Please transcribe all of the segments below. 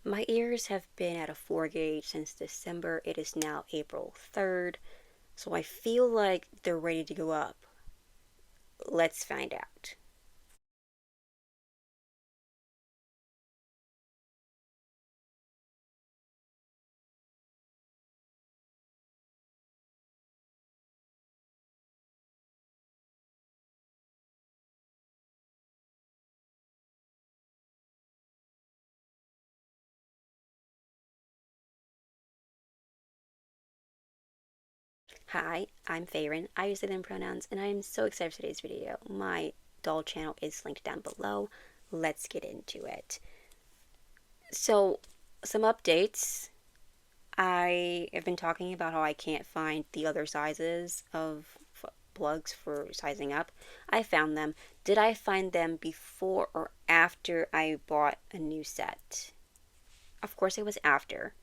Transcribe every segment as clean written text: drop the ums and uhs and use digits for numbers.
My ears have been at a 4 gauge since December. It is now April 3rd, so I feel like they're ready to go up. Let's find out. Hi, I'm Fayrin. I use they them pronouns, and I am so excited for today's video. My doll channel is linked down below. Let's get into it. So, some updates. I have been talking about how I can't find the other sizes of plugs for sizing up. I found them. Did I find them before or after I bought a new set? Of course, it was after,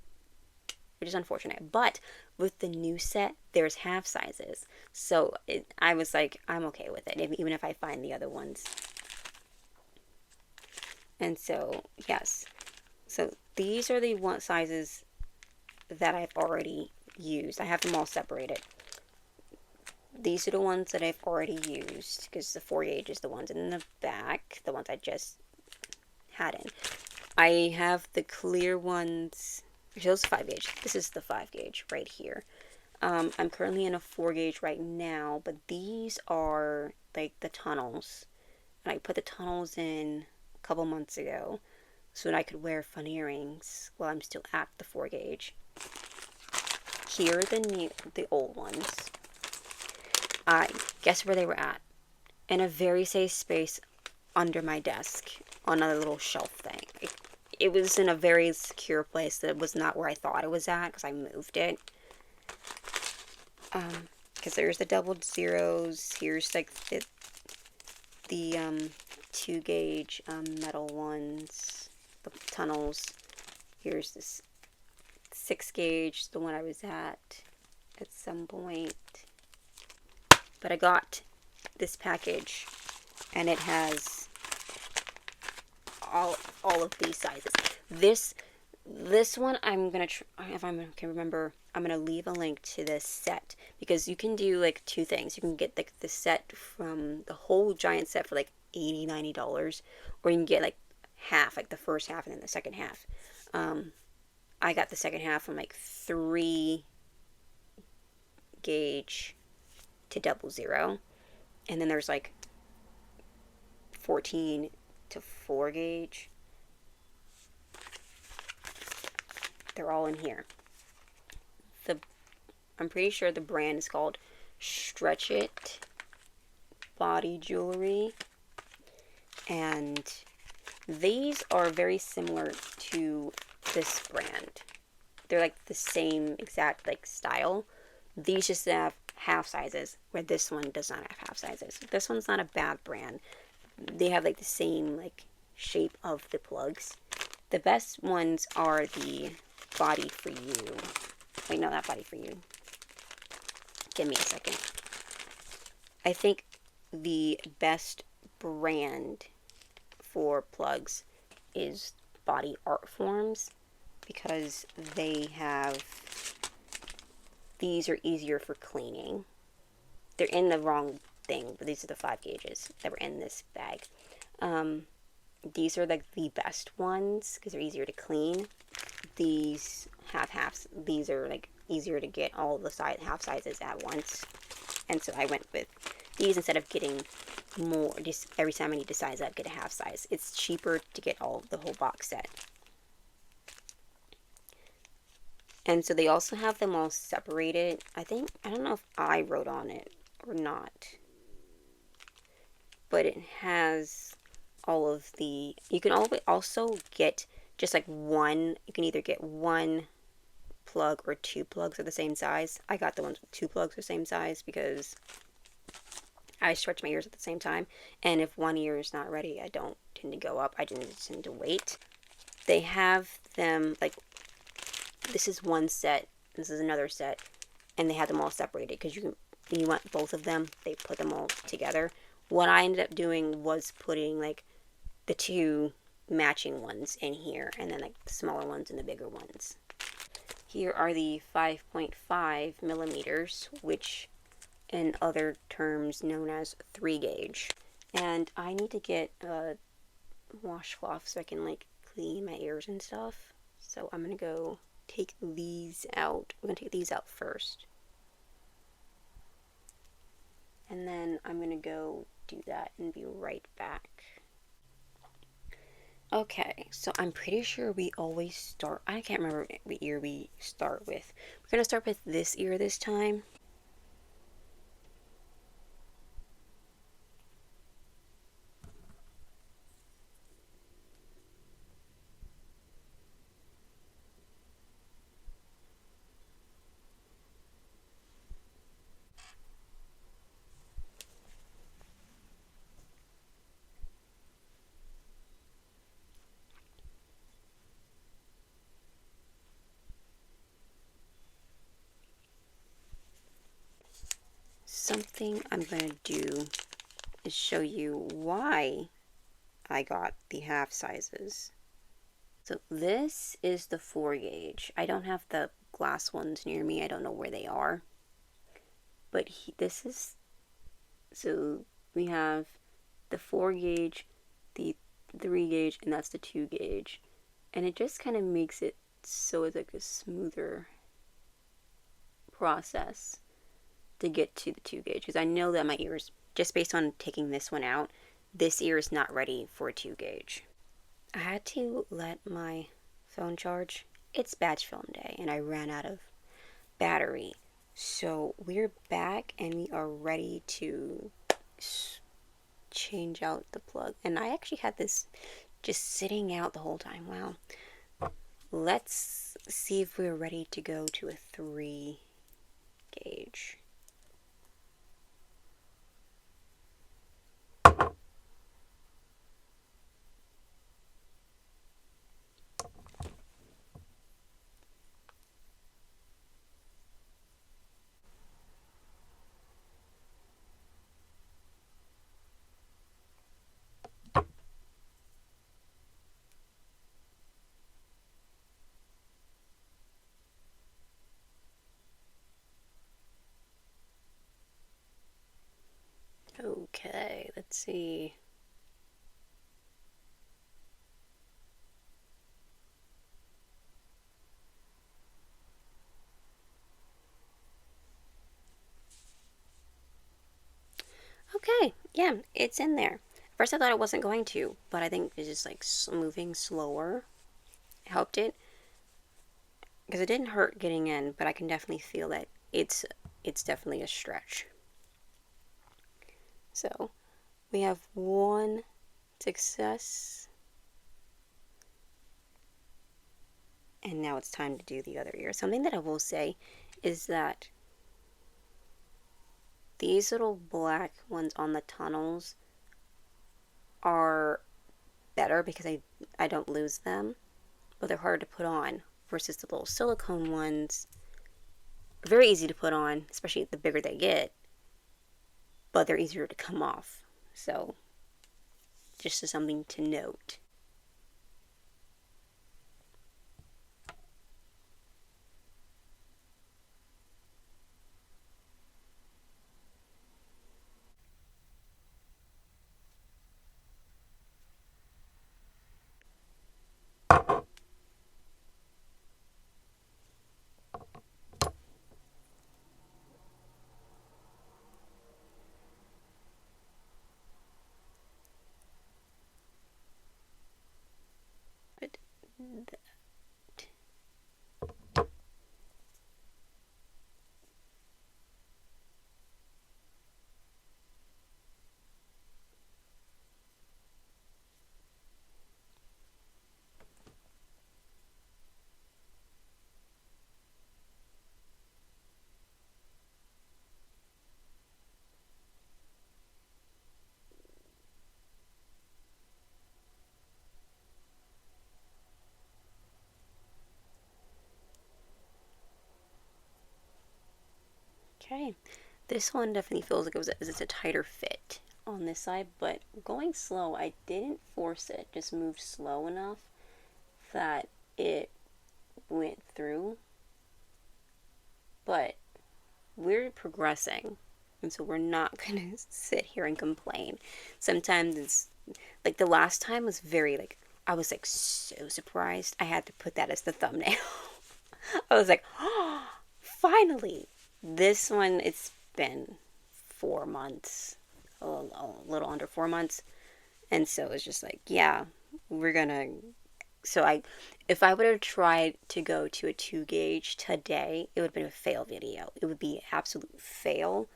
which is unfortunate. But with the new set, there's half sizes. So I was like, I'm okay with it, even if I find the other ones. And so, yes. So these are the one sizes that I've already used. I have them all separated. These are the ones that I've already used because the 4 gauge is the ones in the back, the ones I just had in. I have the clear ones. Actually, those 5 gauge. This is the 5 gauge right here. I'm currently in a 4 gauge right now, but these are like the tunnels. And I put the tunnels in a couple months ago so that I could wear fun earrings while I'm still at the 4 gauge. Here are the old ones. I guess where they were at. In a very safe space under my desk on a little shelf thing. It was in a very secure place that was not where I thought it was at because I moved it. Because there's the doubled zeros. Here's like the 2 gauge metal ones, the tunnels. Here's this 6 gauge, the one I was at some point. But I got this package, and it has all of these sizes. This one I'm gonna if I can remember, I'm gonna leave a link to this set because you can do like two things. You can get like the set from the whole giant set for like $80-$90, or you can get like half, like the first half and then the second half. I got the second half from like 3 gauge to 00, and then there's like 14 to 4 gauge. They're all in here. I'm pretty sure the brand is called Stretch It Body Jewelry, and these are very similar to this brand. They're like the same exact like style. These just have half sizes, where this one does not have half sizes. This one's not a bad brand. They have like the same like shape of the plugs. The best ones are the Body For You. Wait, no, not Body For You. Give me a second. I think the best brand for plugs is Body Art Forms because these are easier for cleaning. They're in the wrong thing, but these are the 5 gauges that were in this bag. These are like the best ones because they're easier to clean. These halves, these are like easier to get all the half sizes at once, and so I went with these instead of getting more. Just every time I need to size up, get a half size. It's cheaper to get the whole box set. And so they also have them all separated. I don't know if I wrote on it or not, but it has all of the, you can also get just like one, you can either get one plug or 2 plugs are the same size. I got the ones with 2 plugs the same size because I stretch my ears at the same time, and if one ear is not ready, I don't tend to go up. I just tend to wait. They have them like, this is one set, this is another set, and they have them all separated because when you want both of them, they put them all together. What I ended up doing was putting like the 2 matching ones in here, and then like the smaller ones and the bigger ones. Here are the 5.5 millimeters, which in other terms known as 3 gauge. And I need to get a washcloth so I can like clean my ears and stuff. So I'm gonna go take these out. I'm gonna take these out first. And then I'm gonna go do that and be right back. Okay, so I'm pretty sure we always start, I can't remember what ear we start with. We're gonna start with this ear this time. Something I'm gonna do is show you why I got the half sizes. So this is the 4 gauge. I don't have the glass ones near me. I don't know where they are. But this is, so we have the 4 gauge, the 3 gauge, and that's the 2 gauge. And it just kind of makes it so it's like a smoother process to get to the 2 gauge. Because I know that my ears, just based on taking this one out, this ear is not ready for a 2 gauge. I had to let my phone charge. It's batch film day and I ran out of battery. So we're back and we are ready to change out the plug. And I actually had this just sitting out the whole time. Wow. Let's see if we're ready to go to a 3 gauge. Okay, let's see. Okay, yeah, it's in there. First I thought it wasn't going to, but I think it's just like moving slower helped it. Because it didn't hurt getting in, but I can definitely feel that it's definitely a stretch. So we have one success. And now it's time to do the other ear. Something that I will say is that these little black ones on the tunnels are better because I don't lose them, but they're hard to put on versus the little silicone ones. Very easy to put on, especially the bigger they get, but they're easier to come off. So just as something to note. But okay, this one definitely feels like it's a tighter fit. on this side, but going slow, I didn't force it, just moved slow enough that it went through. But we're progressing, and so we're not gonna sit here and complain. Sometimes it's like the last time was very like I was like so surprised. I had to put that as the thumbnail. I was like, oh, finally. This one, it's been 4 months, a little under 4 months, and so it's just like, yeah, we're gonna. So if I would have tried to go to a 2 gauge today, it would have been a fail video. It would be an absolute fail.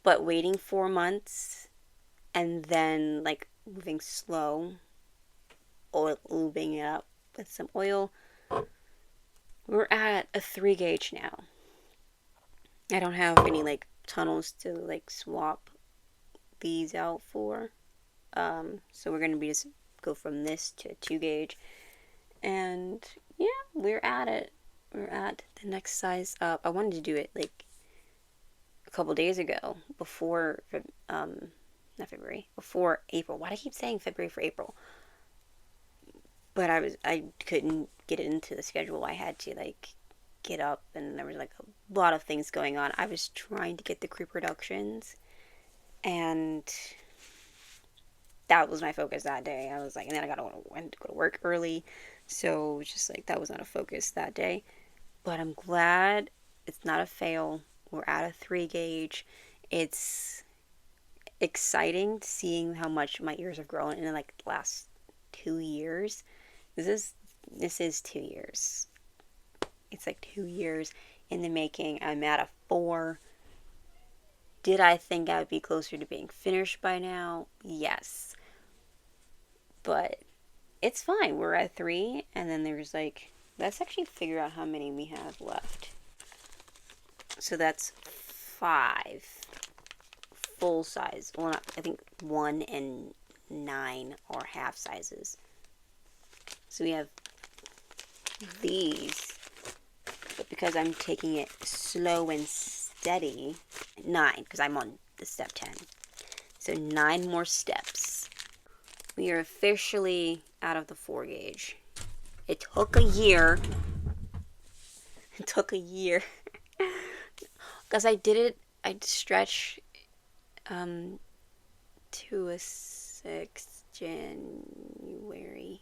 But waiting 4 months and then like moving slow, oil lubing it up with some oil, we're at a 3 gauge now. I don't have any like tunnels to like swap these out for. So we're gonna be just go from this to 2 gauge, and yeah, we're at it. We're at the next size up. I wanted to do it like a couple days ago before, not February, before April. Why do I keep saying February for April? But I couldn't get it into the schedule. I had to like get up, and there was like a lot of things going on. I was trying to get the crew productions, and that was my focus that day. I was like, and then I went to go to work early, so it was just like that was not a focus that day. But I'm glad it's not a fail. We're at a 3 gauge. It's exciting seeing how much my ears have grown in like the last 2 years. This is 2 years. It's like 2 years in the making. I'm at a 4. Did I think I would be closer to being finished by now? Yes. But it's fine. We're at 3, and then there's like, let's actually figure out how many we have left. So that's 5 full size. Well, not, I think 1 and 9 are half sizes. So we have these, but because I'm taking it slow and steady, 9, because I'm on the step 10. So 9 more steps. We are officially out of the 4 gauge. It took a year. It took a year. Because I did it, I'd stretch to a 6th January.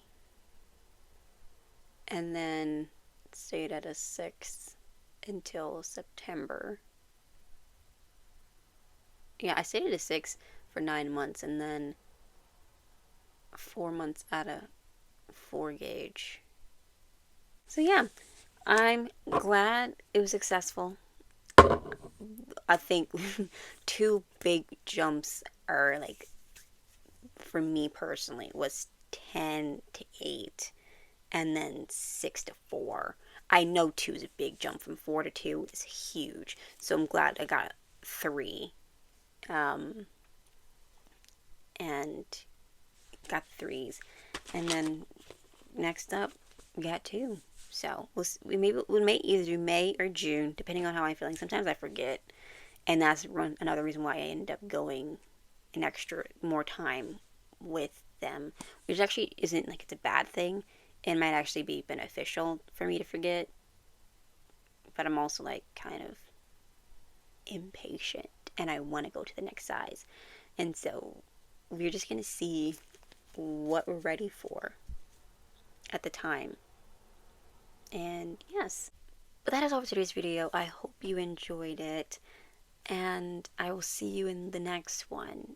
And then stayed at a 6th until September. Yeah, I stayed at a 6 for 9 months, and then 4 months at a 4 gauge. So yeah, I'm glad it was successful. I think 2 big jumps are like, for me personally, was 10 to 8 and then 6 to 4. I know 2 is a big jump. From 4 to 2 is huge. So I'm glad I got 3. And got 3s. And then next up, we got 2. So we may either do May or June, depending on how I'm feeling. Sometimes I forget. And that's another reason why I ended up going an extra more time with them, which actually isn't like it's a bad thing. It might actually be beneficial for me to forget, but I'm also like kind of impatient and I want to go to the next size. And so we're just going to see what we're ready for at the time. And yes, but that is all for today's video. I hope you enjoyed it, and I will see you in the next one.